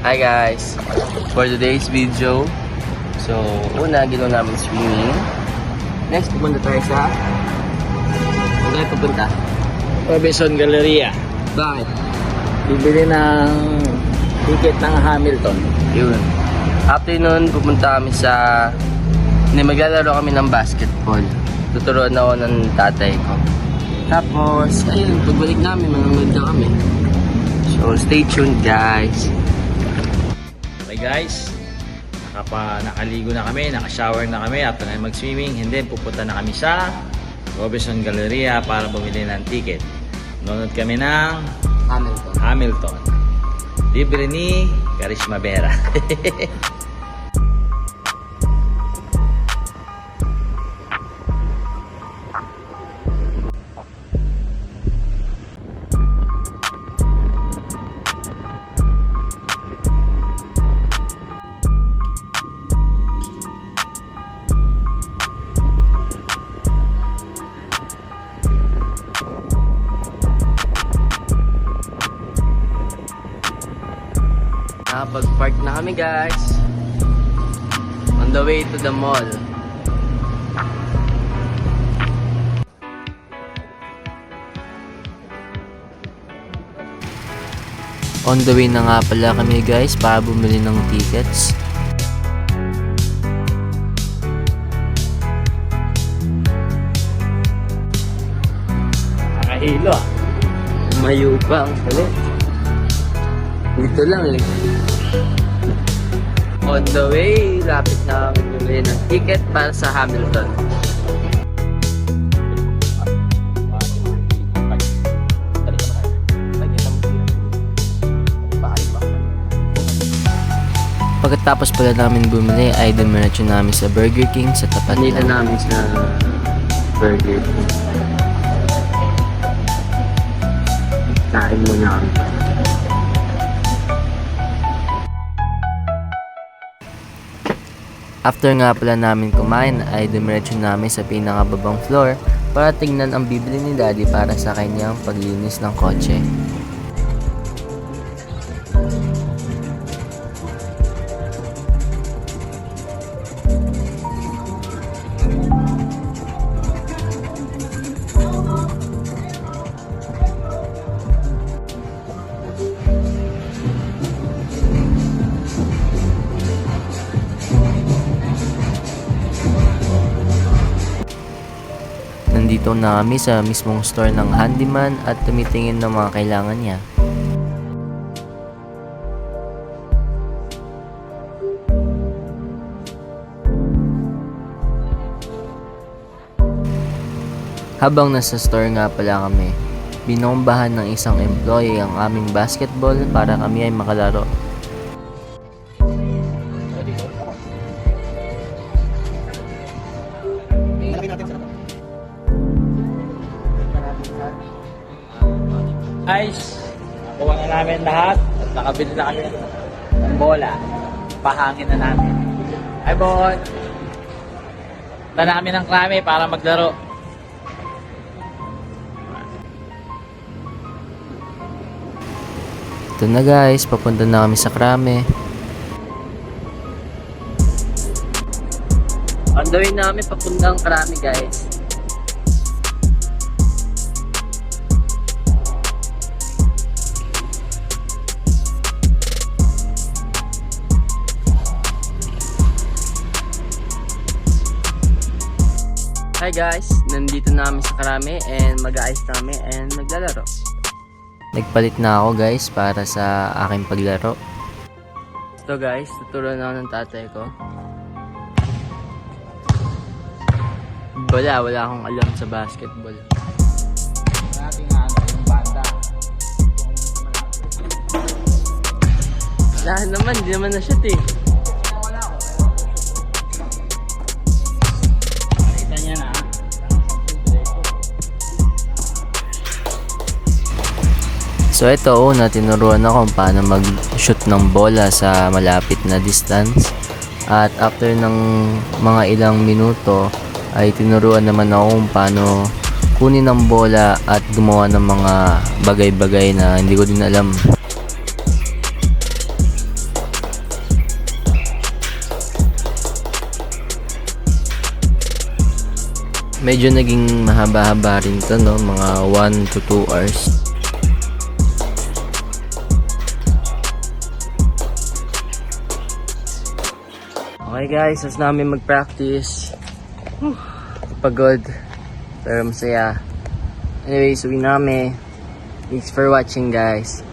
Hi guys! For today's video, so una ginawa namin swimming. Next, pupunta tayo sa... Saan tayo pupunta? Robinson Galleria. Bakit? Bibili ng ticket ng Hamilton. Yun. After nun, pupunta kami sa... maglalaro kami ng basketball. Tuturuan ako ng tatay ko. Tapos, ayun, pagbalik namin, manonood na kami. So, stay tuned guys! Okay guys, nakaligo na kami, nakashower na kami after na mag-swimming. And then pupunta na kami sa Robinson Galleria para bumili ng ticket. Nanonood kami ng Hamilton. Libre ni Karishma Vera. Nakapag-park na kami guys. On the way to the mall. On the way na nga pala kami guys para bumili ng tickets. Nakahilo ah. Mayo pa ang salit. Dito lang eh. On the way, lapit na kami bumili ng ticket para sa Hamilton. Pagkatapos pala namin bumili ay dumiretso namin sa Burger King sa tapat Nila namin sa Burger King. Kain muna kami. After nga pala namin kumain ay dumiretso namin sa pinakababang floor para tingnan ang bibili ni Daddy para sa kanyang paglinis ng kotse. Nandito na kami sa mismong store ng handyman at tumitingin ng mga kailangan niya. Habang nasa store nga pala kami, binombahan ng isang employee ang aming basketball para kami ay makalaro. Guys, nakuha na namin lahat at nakabili na kami ng bola. Pahangin na namin. Hi, Bon! Punta namin ng Krami para maglaro. Ito na guys, papunta na kami sa Krame. On the way namin papuntang Krame guys. Hi guys, nandito na kami sa Krame and mag-aayos na kami and maglalaro. Nagpalit na ako guys para sa aking paglaro. So guys, tuturuan ako ng tatay ko. Wala akong alam sa basketball. Natin nga yung banda. Wala naman, di naman na-shoot eh. Kita niya na. So ito, una tinuruan ako kung paano mag-shoot ng bola sa malapit na distance. At after ng mga ilang minuto ay tinuruan naman ako kung paano kunin ang bola at gumawa ng mga bagay-bagay na hindi ko din alam. Medyo naging mahaba-haba rin to, no? Mga 1 to 2 hours. Okay guys, as namin mag-practice. Pagod. Pero masaya. Anyways, uwi namin. Thanks for watching guys.